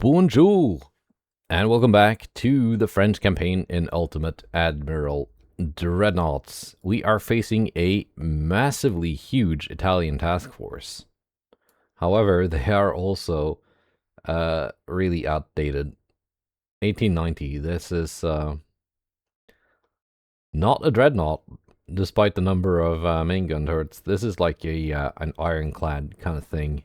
Bonjour, and welcome back to the French campaign in Ultimate Admiral Dreadnoughts. We are facing a massively huge Italian task force. However, they are also really outdated. 1890, this is not a dreadnought, despite the number of main gun turrets. This is like an ironclad kind of thing.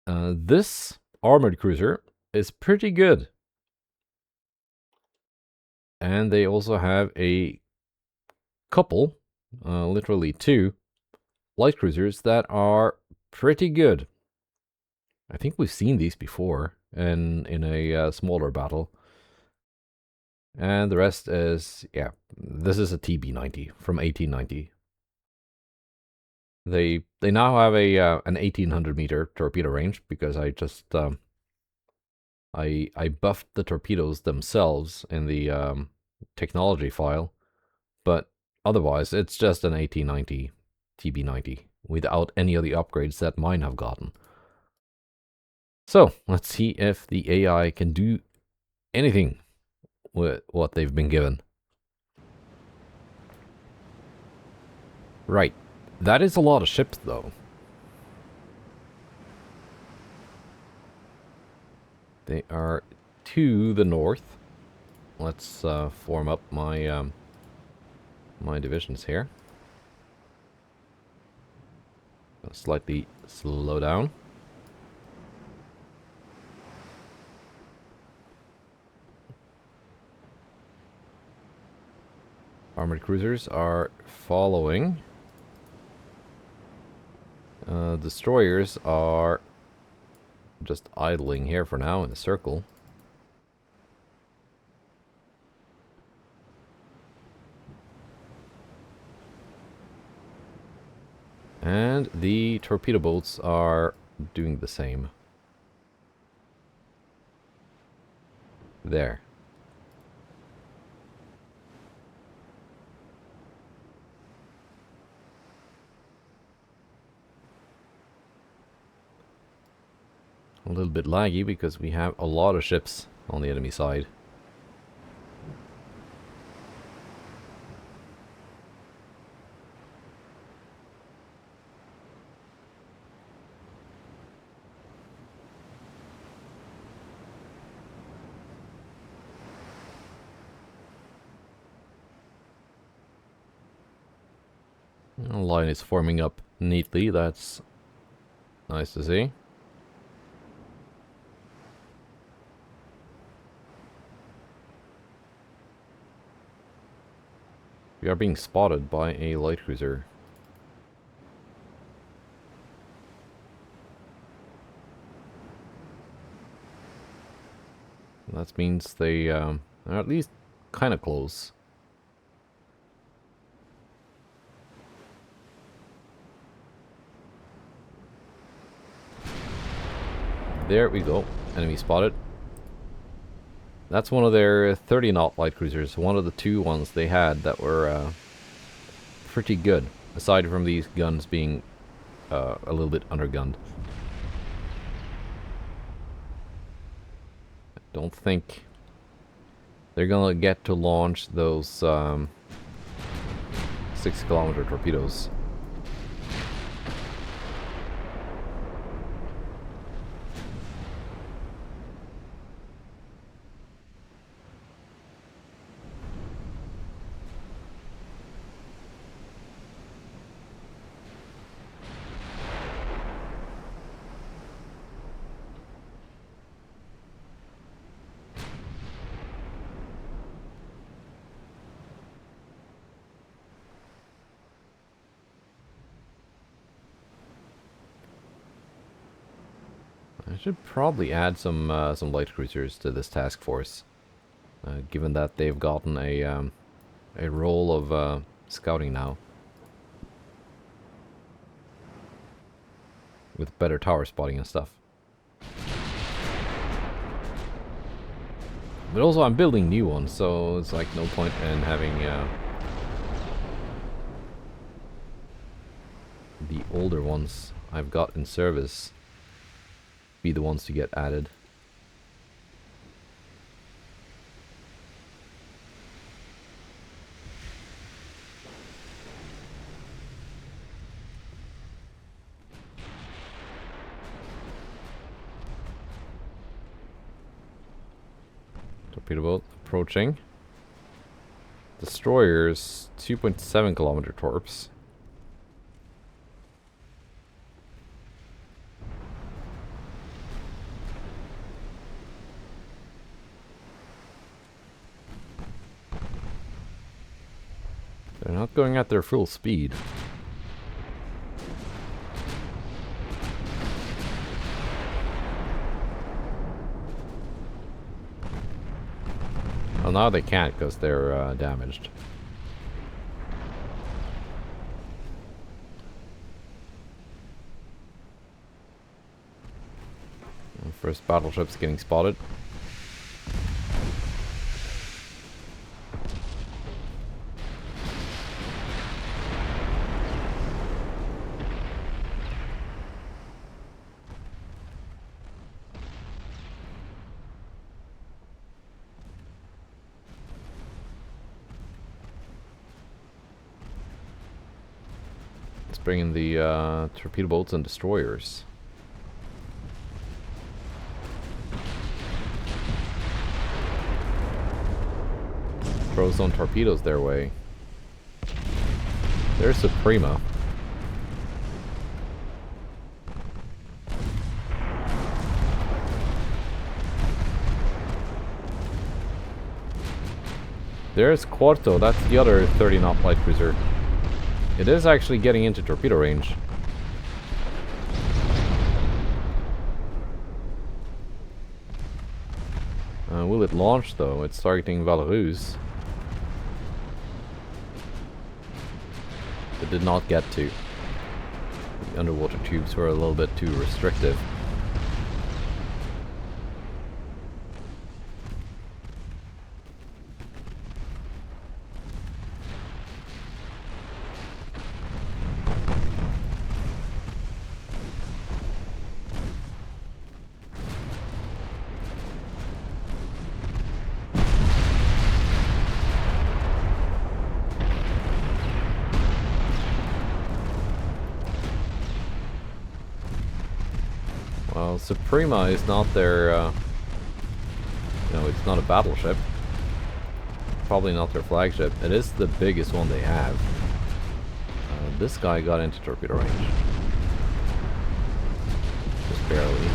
This armored cruiser is pretty good. And they also have a couple, literally two, light cruisers that are pretty good. I think we've seen these before in a smaller battle. And the rest is, yeah, this is a TB90 from 1890. They now have an 1800 meter torpedo range because I just I buffed the torpedoes themselves in the technology file, but otherwise it's just an 1890 TB90 without any of the upgrades that mine have gotten. So let's see if the AI can do anything with what they've been given. Right, that is a lot of ships though. They are to the north. Let's form up my my divisions here. Slightly slow down. Armored cruisers are following. Destroyers are just idling here for now in a circle. And the torpedo boats are doing the same. There. A little bit laggy because we have a lot of ships on the enemy side. The line is forming up neatly, that's nice to see. We are being spotted by a light cruiser. That means they are at least kind of close. There we go. Enemy spotted. That's one of their 30-knot light cruisers. One of the two ones they had that were pretty good. Aside from these guns being a little bit undergunned. I don't think they're gonna get to launch those 6-kilometer torpedoes. I should probably add some light cruisers to this task force, given that they've gotten a role of scouting now, with better tower spotting and stuff. But also, I'm building new ones, so it's like no point in having the older ones I've got in service be the ones to get added. Torpedo boat approaching. Destroyers, 2.7 kilometer torps. They're not going at their full speed. Well, now they can't because they're damaged. And first battleship's getting spotted. Bring in the torpedo boats and destroyers. Throw some torpedoes their way. There's Suprema. There's Quarto, that's the other 30-knot light cruiser. It is actually getting into torpedo range. Will it launch though? It's targeting Valorous. It did not get to. The underwater tubes were a little bit too restrictive. Well, Suprema is not their, it's not a battleship. Probably not their flagship. It is the biggest one they have. This guy got into torpedo range. Just barely.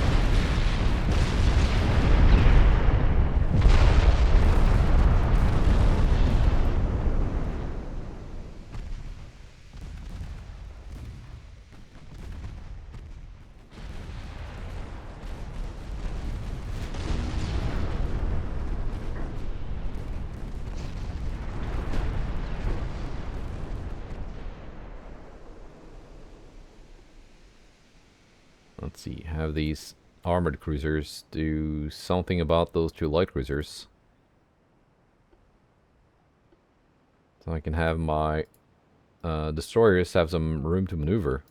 Let's see, have these armored cruisers do something about those two light cruisers. So I can have my destroyers have some room to maneuver.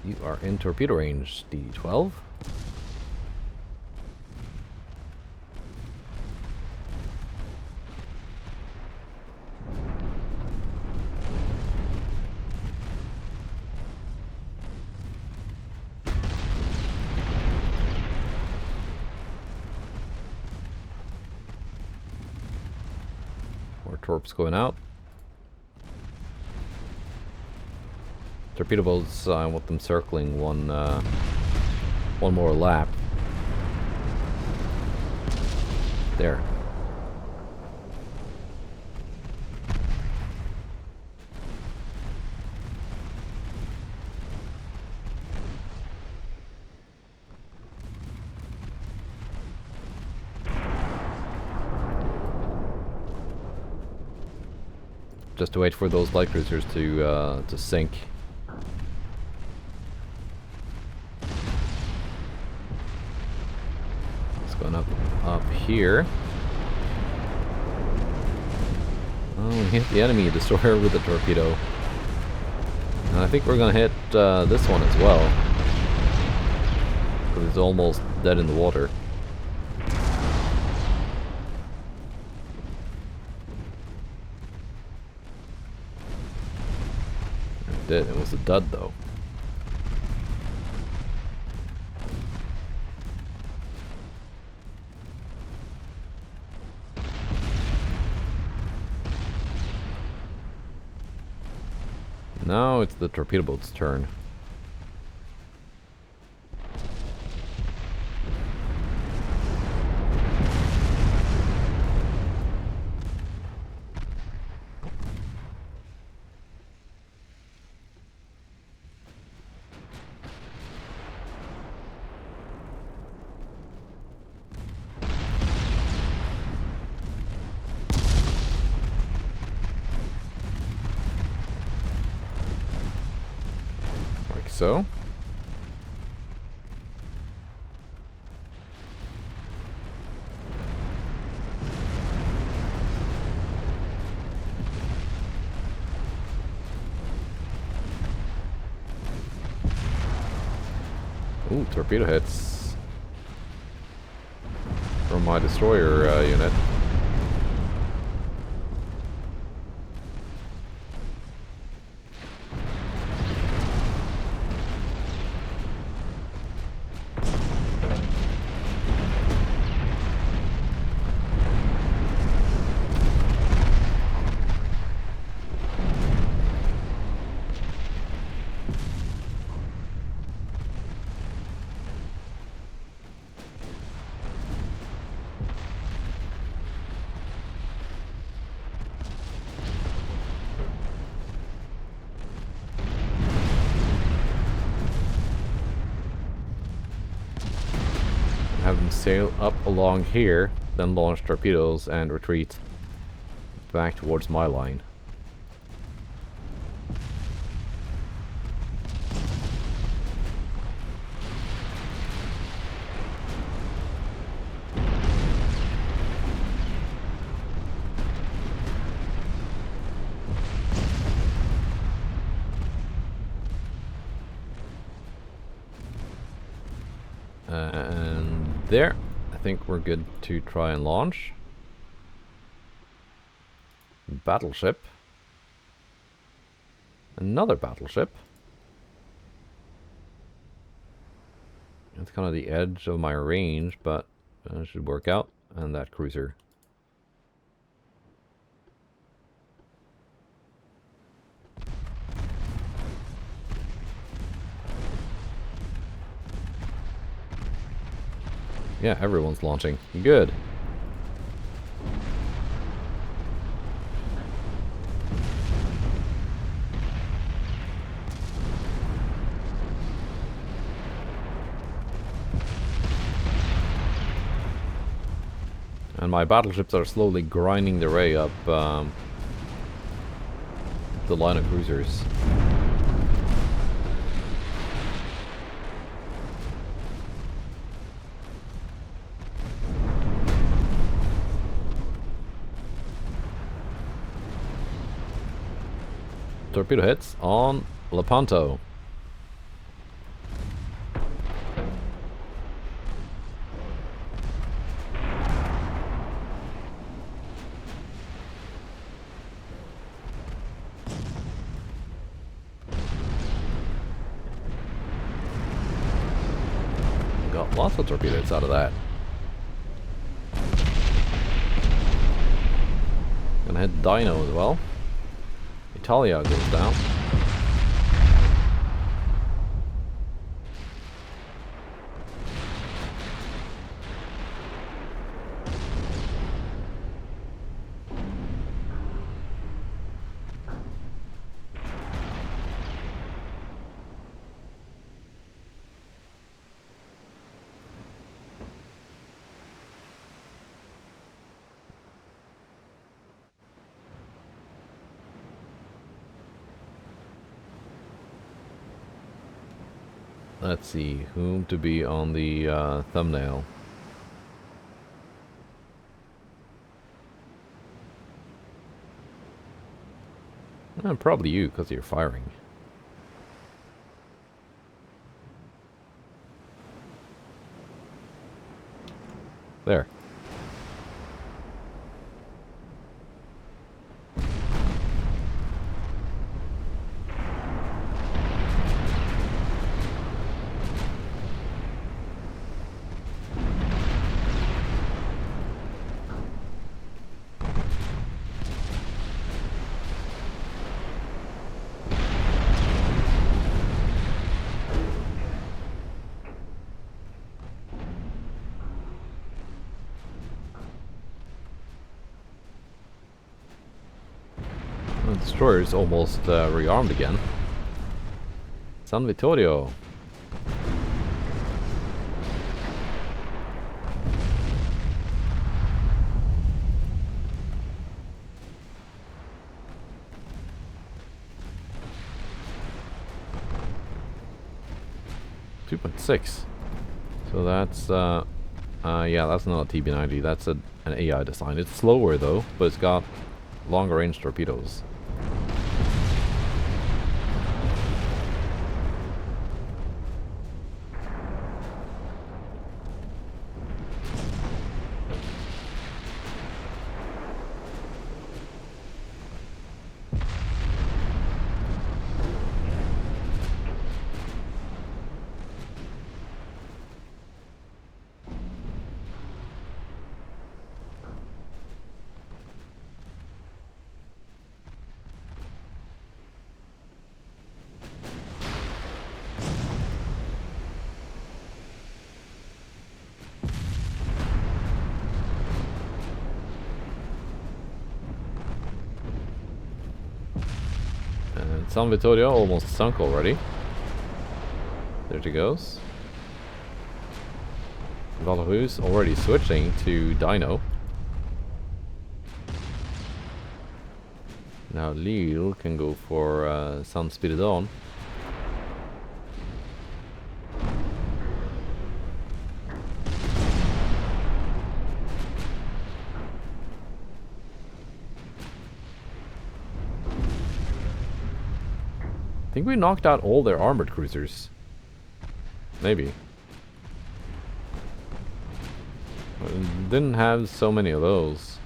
You are in torpedo range, D12. More torps going out. Torpedo boats, I want them circling one more lap. There. just to wait for those light cruisers to sink. It's going up here. Oh, we hit the enemy destroyer with a torpedo. And I think we're gonna hit this one as well. Because it's almost dead in the water. It did. It was a dud though. Now it's the torpedo boat's turn. Like so. Ooh, torpedo hits from my destroyer unit. Have them sail up along here, then launch torpedoes and retreat back towards my line. And there, I think we're good to try and launch. Battleship. Another battleship. That's kind of the edge of my range, but it should work out. And that cruiser. Yeah, everyone's launching. Good. And my battleships are slowly grinding their way up the line of cruisers. Torpedo hits on Lepanto. Got lots of torpedo hits out of that. Gonna hit Dino as well. Italia goes down. Let's see, whom to be on the thumbnail. Probably you, because you're firing. There. The destroyer's almost rearmed again. San Vittorio. .6. So that's yeah, that's not a TB90. That's an AI design. It's slower though, but it's got longer range torpedoes. And San Vittorio almost sunk already. There she goes. Valrus already switching to Dino. Now Lille can go for San Spiridon. I think we knocked out all their armored cruisers. Maybe. Didn't have so many of those.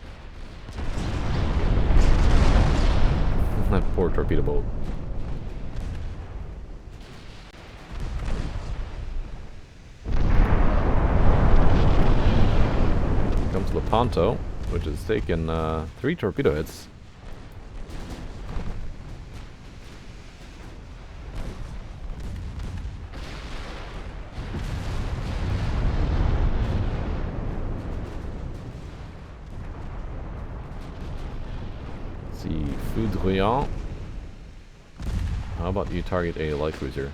That poor torpedo boat. Comes Lepanto, which has taken 3 torpedo hits. See, Foudroyant. How about you target a light cruiser?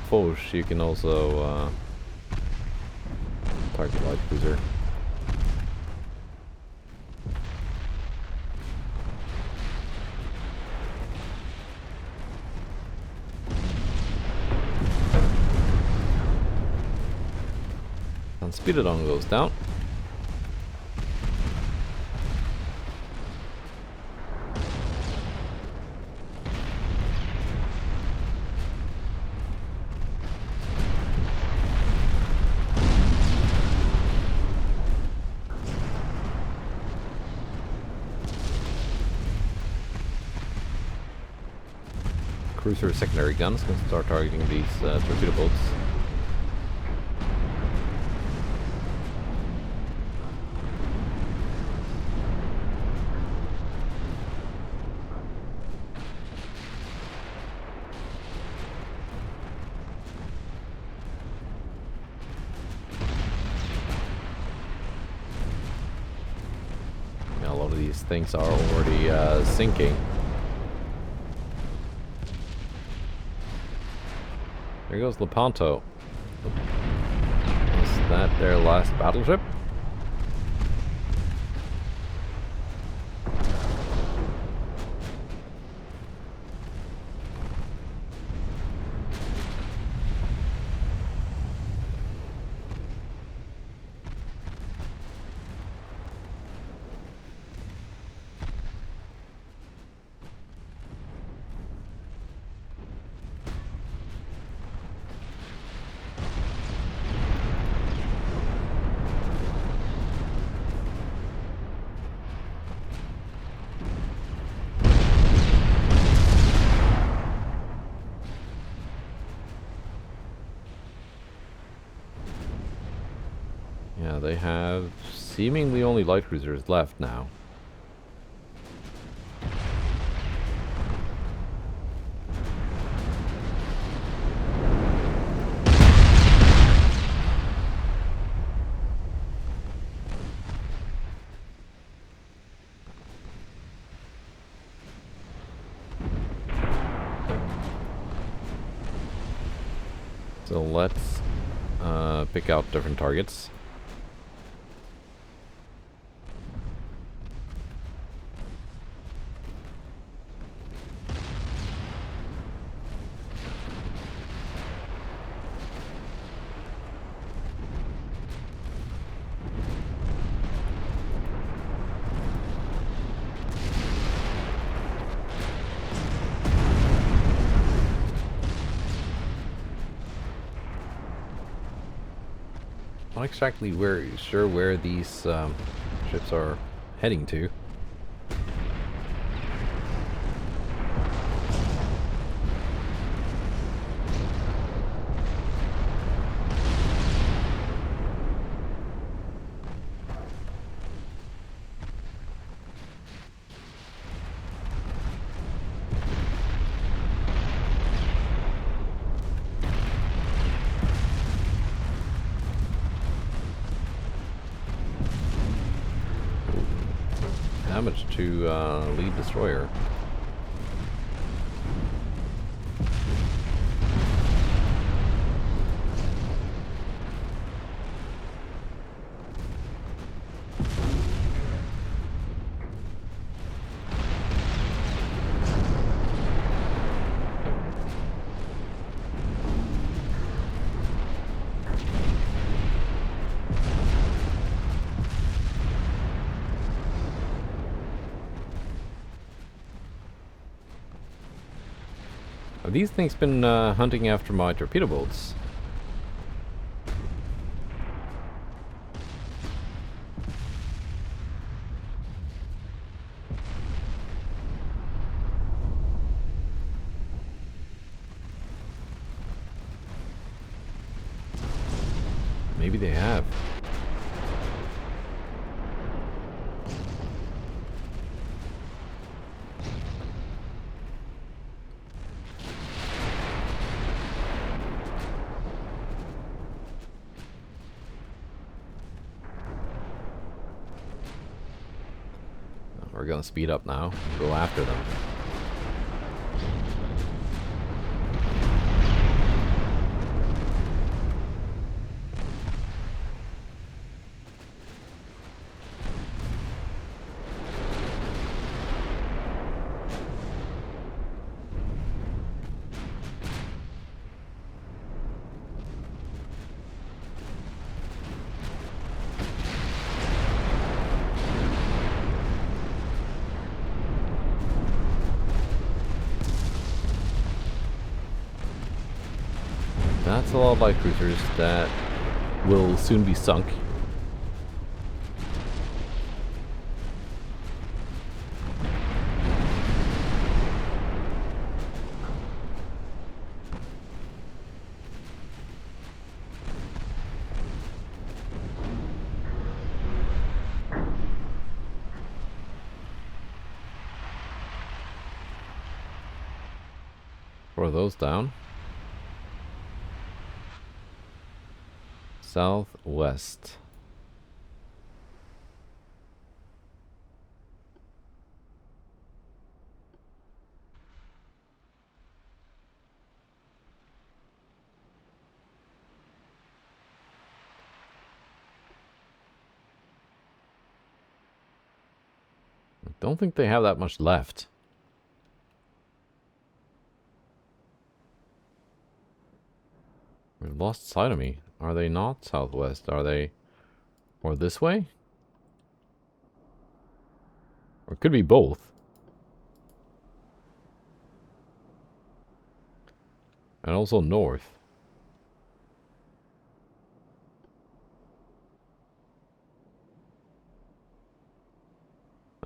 Foch, you can also target light cruiser. And Spiridon goes down. Cruiser secondary guns can start targeting these torpedo boats. Yeah, a lot of these things are already sinking. There goes Lepanto. Is that their last battleship? seemingly only light cruisers left now. So let's pick out different targets. Not exactly sure where these ships are heading to. Damage to lead destroyer. Have these things been hunting after my torpedo boats? Maybe they have. We're gonna speed up now, go after them. That's a lot of light cruisers that will soon be sunk. Throw those down. Southwest. I don't think they have that much left. They've lost sight of me. Are they not southwest? Are they... or this way? Or it could be both. And also north.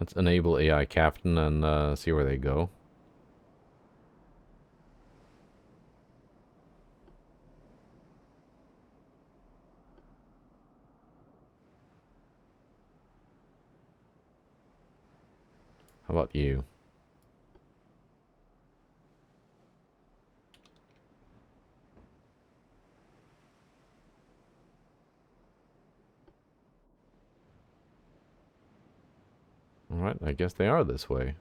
Let's enable AI captain and see where they go. How about you? Alright, I guess they are this way.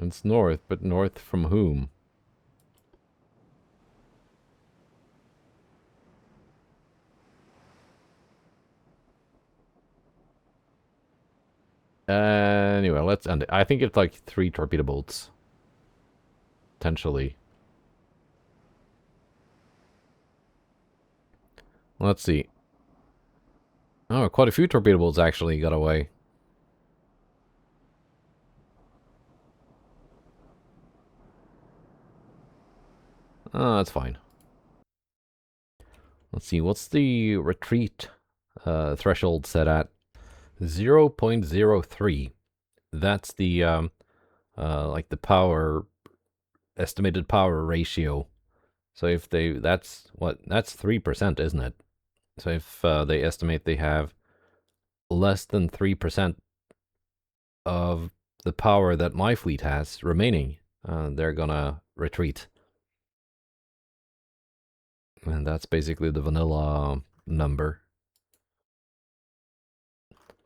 It's north, but north from whom? Anyway, let's end it. I think it's like 3 torpedo bolts. Potentially. Let's see. Oh, quite a few torpedo bolts actually got away. Oh, that's fine. Let's see, what's the retreat threshold set at? 0.03. That's the like the power estimated power ratio. So if that's 3%, isn't it? So if they estimate they have less than 3% of the power that my fleet has remaining, they're gonna retreat. And that's basically the vanilla number.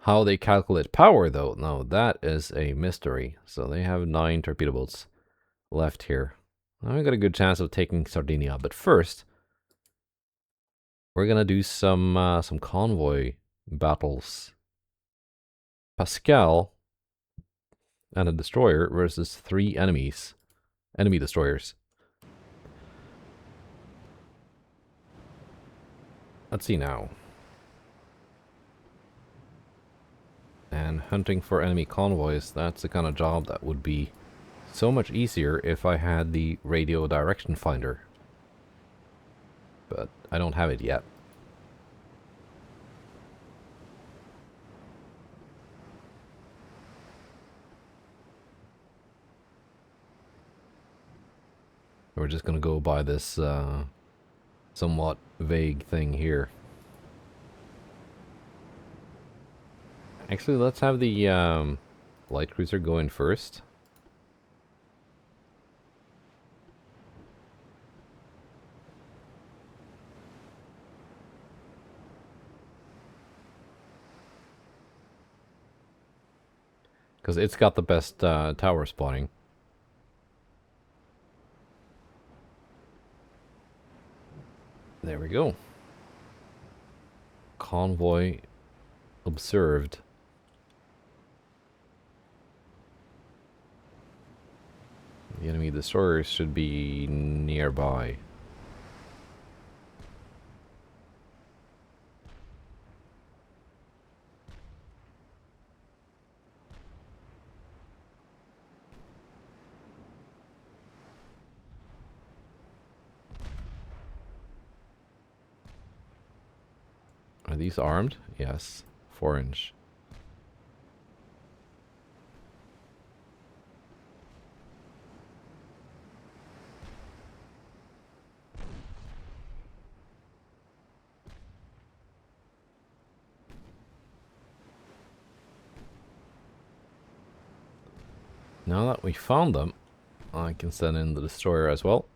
How they calculate power, though, no, that is a mystery. So they have 9 torpedo boats left here. I've got a good chance of taking Sardinia, but first, we're gonna do some convoy battles. Pascal and a destroyer versus 3 enemy destroyers. Let's see now. And hunting for enemy convoys, that's the kind of job that would be so much easier if I had the radio direction finder. But I don't have it yet. We're just gonna go by this somewhat vague thing here. Actually, let's have the light cruiser go in first. Because it's got the best tower spotting. There we go. Convoy observed. The enemy destroyers should be nearby. Are these armed? Yes. 4-inch. Now that we found them, I can send in the destroyer as well.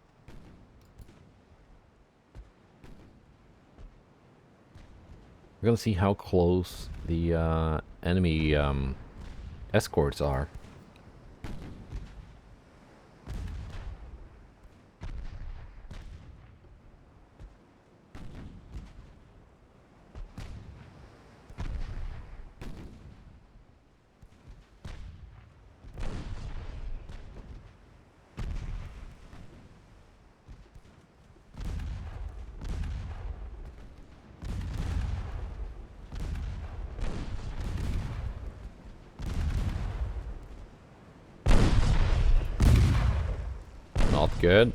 We're gonna see how close the enemy escorts are. Not good.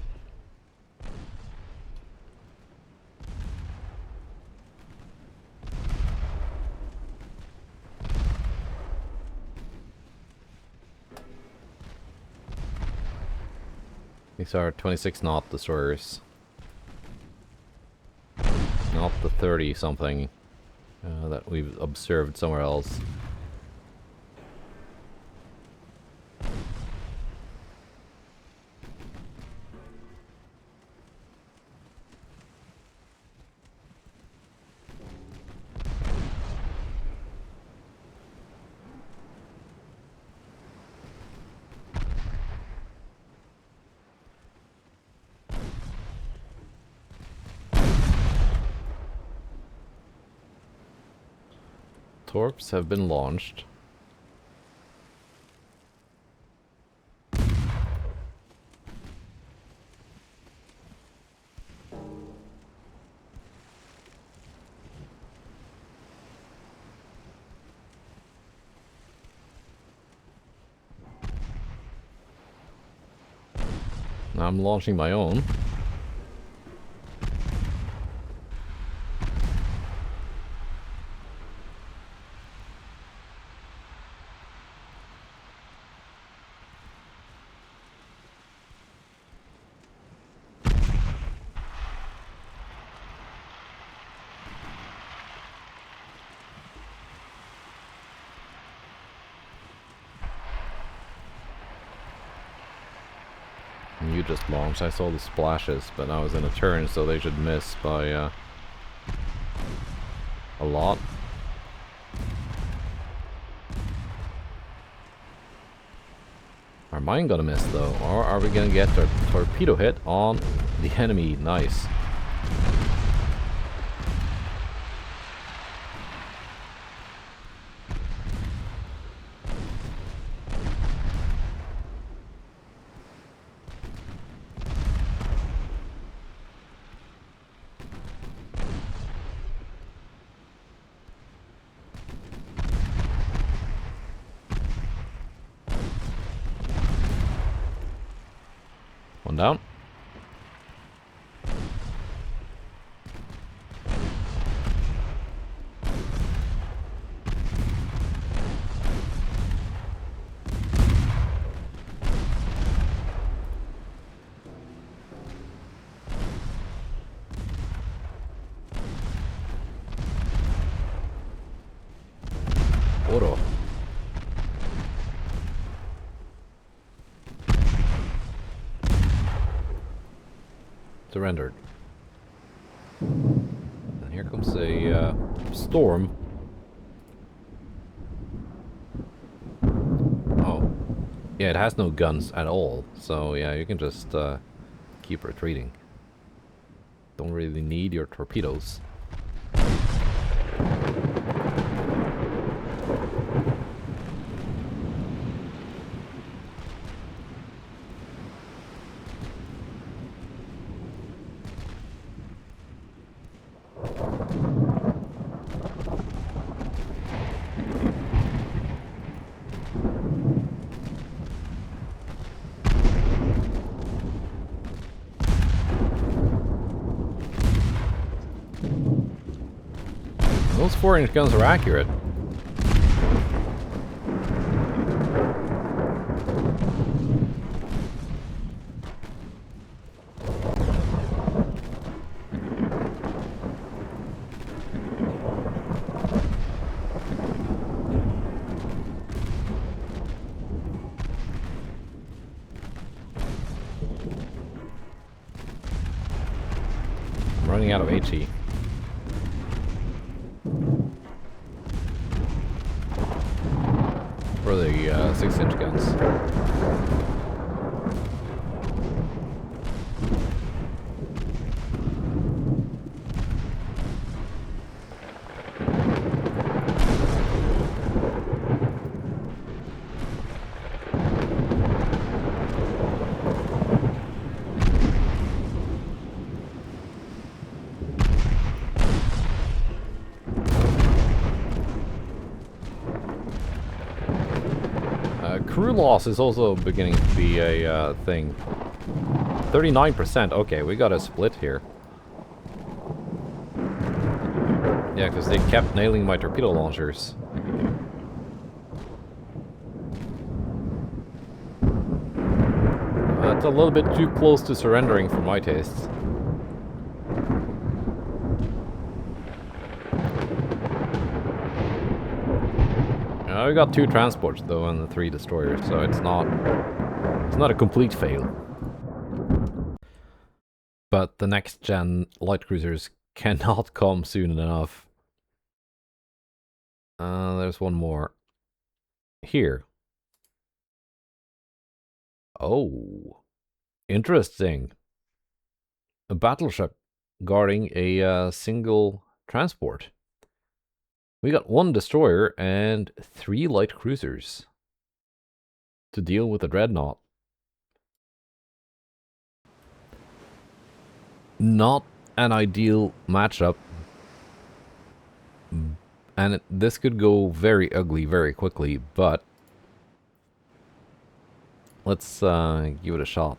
These are 26 knot destroyers. Not the 30 something that we've observed somewhere else. Torps have been launched. Now I'm launching my own. You just launched. I saw the splashes, but I was in a turn, so they should miss by a lot. Are mine gonna miss though, or are we gonna get a torpedo hit on the enemy? Nice. One down. Oro. Surrendered. And here comes a storm. Oh. Yeah, it has no guns at all. So yeah, you can just keep retreating. Don't really need your torpedoes. Those 4-inch guns are accurate. I'm running out of HE. For the 6-inch guns. Crew loss is also beginning to be a thing. 39%. Okay, we got a split here. Yeah, because they kept nailing my torpedo launchers. But It's a little bit too close to surrendering for my tastes. We got 2 transports though and the 3 destroyers, so it's not a complete fail. But the next gen light cruisers cannot come soon enough. There's one more here. Oh, interesting. A battleship guarding a single transport. We got 1 destroyer and 3 light cruisers to deal with the dreadnought. Not an ideal matchup. And this could go very ugly very quickly, but let's give it a shot.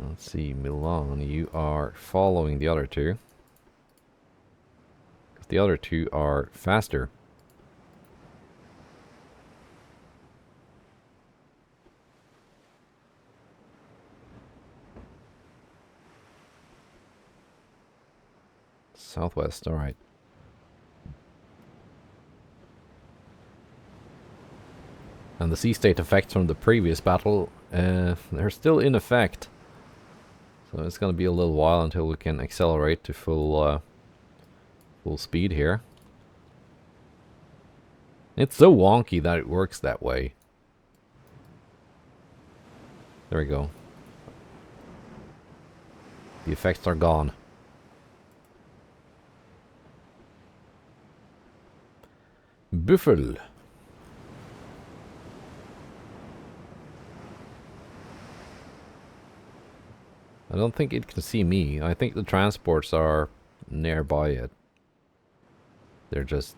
Let's see, Milan, you are following the other 2. Because the other 2 are faster. Southwest, alright. And the sea state effects from the previous battle, they're still in effect. So it's going to be a little while until we can accelerate to full speed here. It's so wonky that it works that way. There we go. The effects are gone. Buffel. I don't think it can see me. I think the transports are nearby it. They're just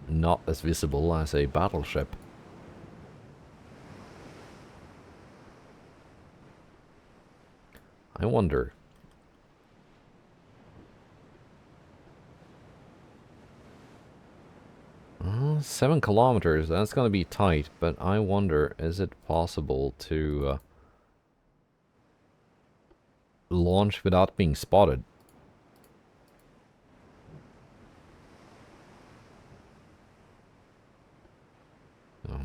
not as visible as a battleship. I wonder. Uh, 7 kilometers, that's going to be tight, but I wonder, is it possible to launch without being spotted?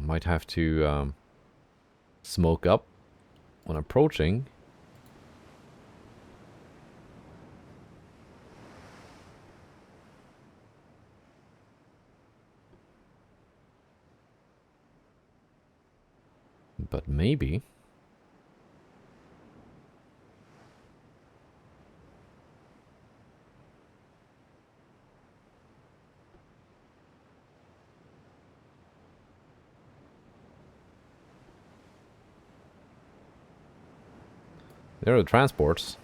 Might have to smoke up when approaching. But maybe. There are the transports.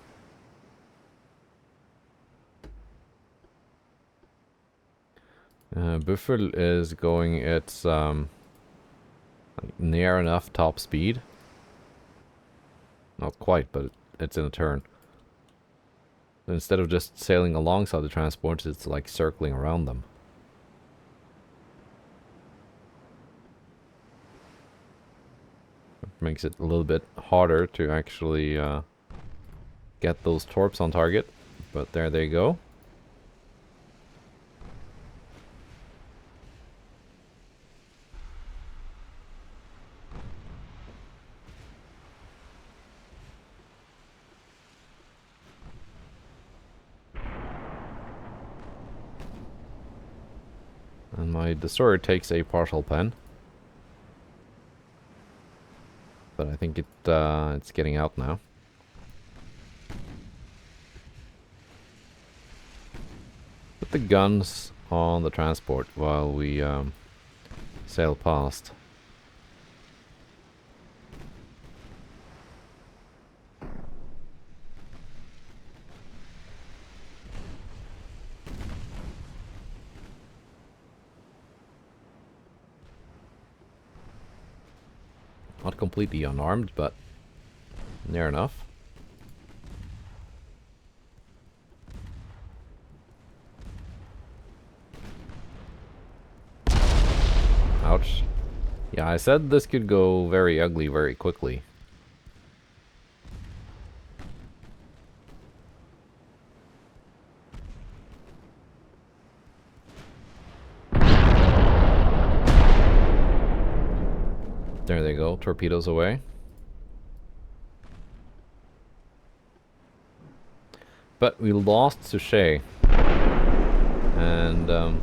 Buffel is going at near enough top speed. Not quite, but it's in a turn. Instead of just sailing alongside the transports, it's like circling around them. It makes it a little bit harder to actually get those torps on target, but there they go. And my destroyer takes a partial pen. But I think it's getting out now. Put the guns on the transport while we sail past. Not completely unarmed, but near enough. Ouch. Yeah, I said this could go very ugly very quickly. There they go, torpedoes away. But we lost Suchet. And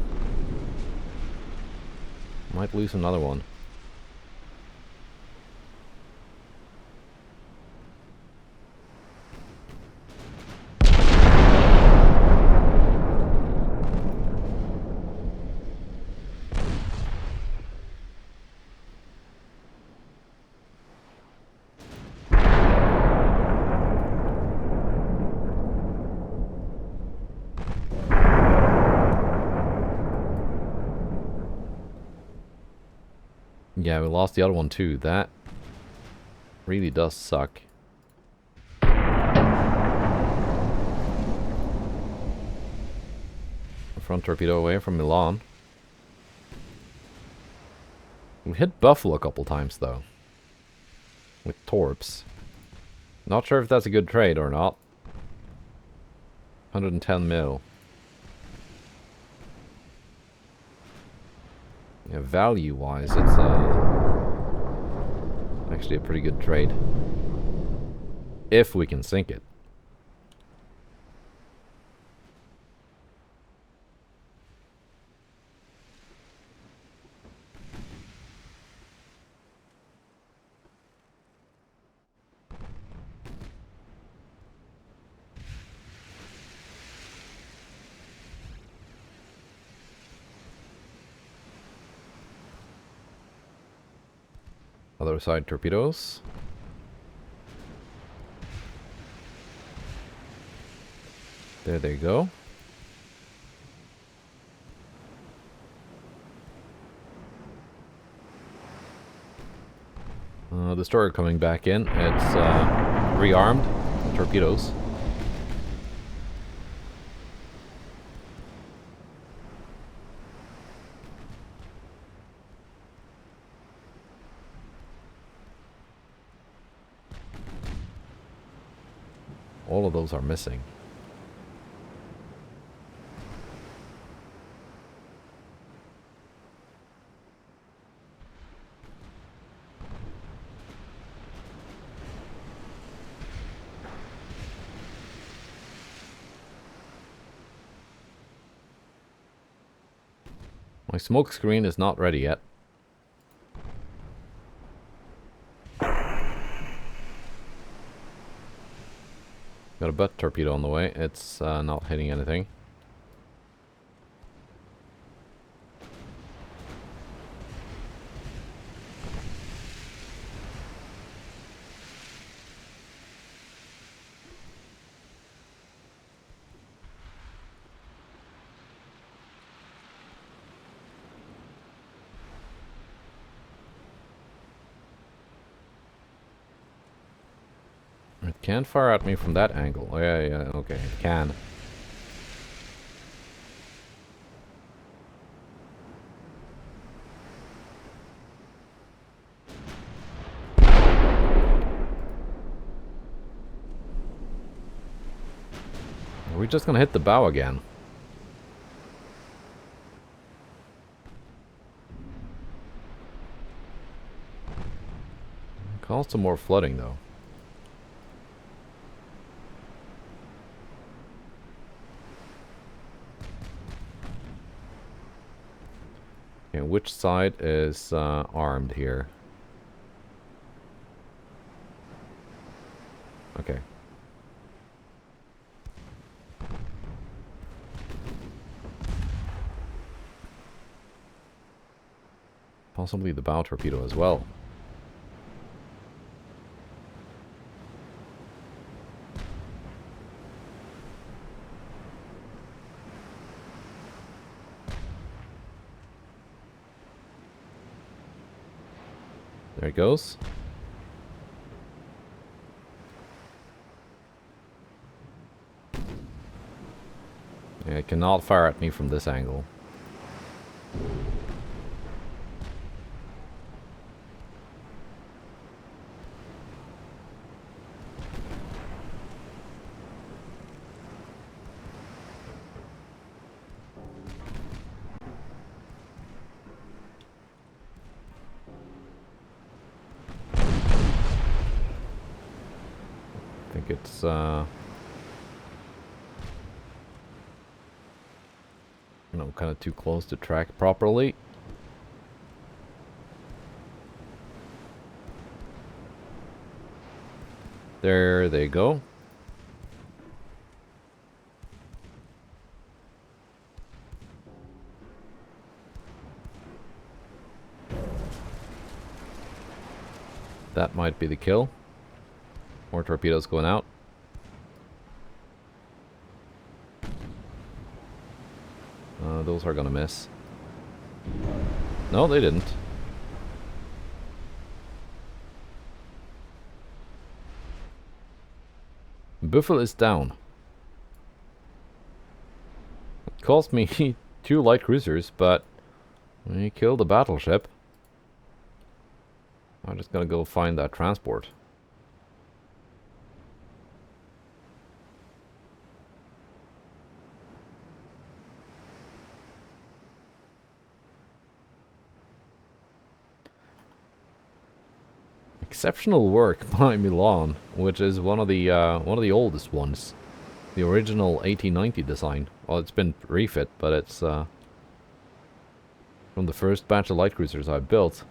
might lose another one. Yeah, we lost the other one too. That really does suck. Front torpedo away from Milan. We hit Buffalo a couple times though. With torps. Not sure if that's a good trade or not. 110 mil. Yeah, value-wise, it's actually a pretty good trade. If we can sink it. Other side torpedoes. There they go. Destroyer coming back in. It's rearmed torpedoes. All of those are missing. My smoke screen is not ready yet. Got a butt torpedo on the way. It's not hitting anything. It can't fire at me from that angle. Oh, yeah, okay, it can. Are we just gonna hit the bow again? Cause some more flooding though. Okay, which side is armed here? Okay. Possibly the bow torpedo as well. There it goes. Yeah, it cannot fire at me from this angle. That's kind of too close to track properly. There they go. That might be the kill. More torpedoes going out. Those are gonna miss. No, they didn't. Buffel is down. It cost me 2 light cruisers, but we killed a battleship. I'm just gonna go find that transport. Exceptional work by Milan, which is one of the oldest ones. The original 1890 design. Well, it's been refit, but it's from the first batch of light cruisers I built.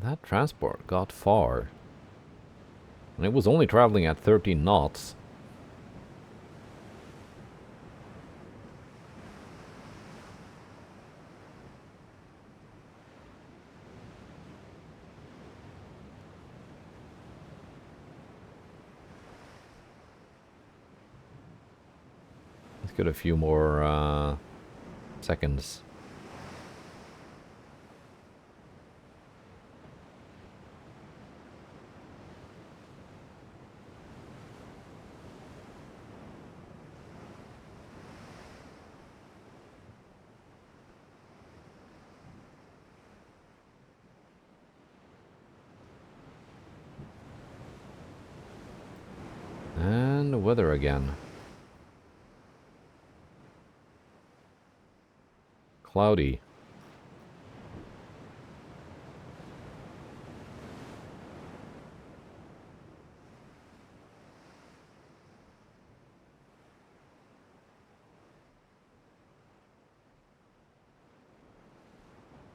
That transport got far. And it was only traveling at 13 knots. Let's get a few more seconds. And the weather again. Cloudy.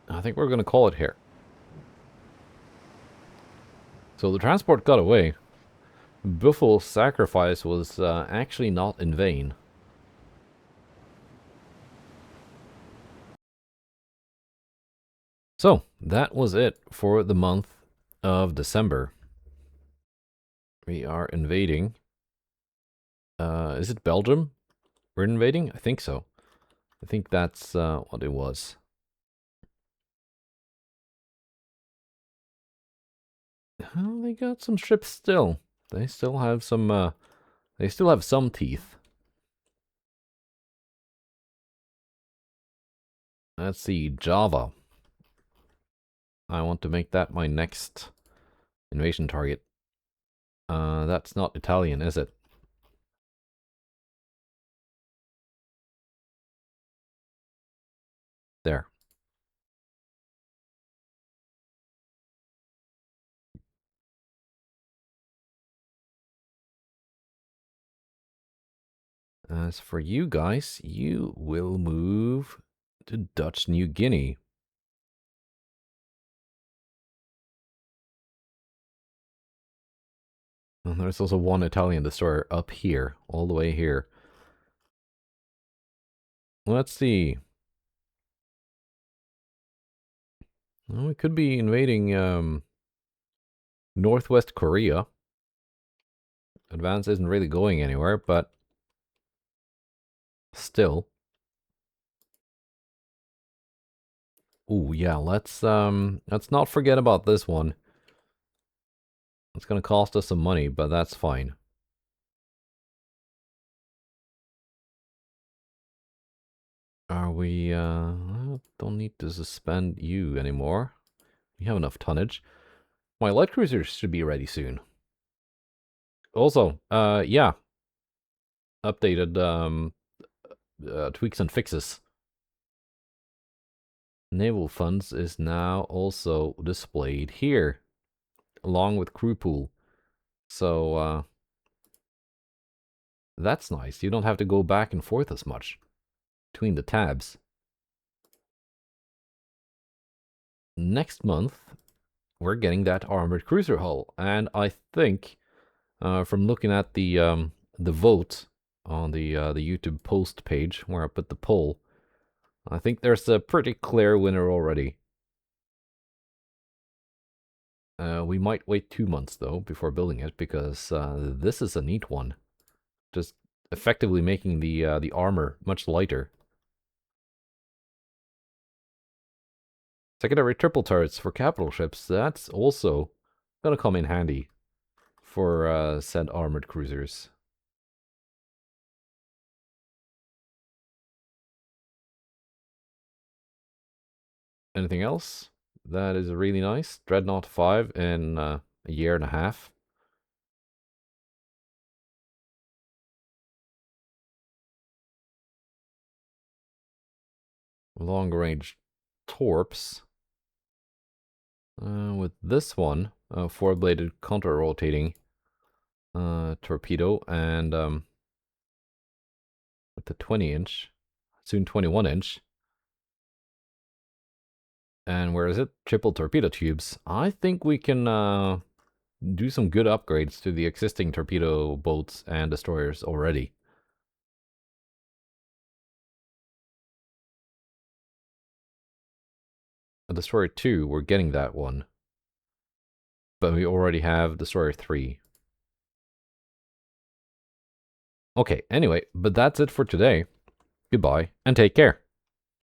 I think we're going to call it here. So the transport got away. Buffel's sacrifice was actually not in vain. So, that was it for the month of December. We are invading. Is it Belgium we're invading? I think so. I think that's what it was. Oh, they got some ships still. They still have some, teeth. Let's see, Java. I want to make that my next invasion target. That's not Italian, is it? There. As for you guys, you will move to Dutch New Guinea. And there's also one Italian destroyer up here, all the way here. Let's see. Well, we could be invading Northwest Korea. Advance isn't really going anywhere, but still. Ooh, yeah, let's not forget about this one. It's gonna cost us some money, but that's fine. Are we, don't need to suspend you anymore. We have enough tonnage. My light cruisers should be ready soon. Also, yeah. Updated, tweaks and fixes. Naval funds is now also displayed here, along with crew pool. So, that's nice. You don't have to go back and forth as much between the tabs. Next month, we're getting that armored cruiser hull, and I think, from looking at the vote on the YouTube post page where I put the poll, I think there's a pretty clear winner already. We might wait 2 months though before building it because this is a neat one, just effectively making the armor much lighter. Secondary triple turrets for capital ships, that's also gonna come in handy for said armored cruisers. Anything else? That is really nice. Dreadnought 5 in a year and a half. Long range torps. With this one, 4-bladed counter-rotating torpedo, and with the 20-inch, soon 21-inch. And where is it? Triple torpedo tubes. I think we can do some good upgrades to the existing torpedo boats and destroyers already. A Destroyer 2, we're getting that one. But we already have Destroyer 3. Okay, anyway, but that's it for today. Goodbye, and take care.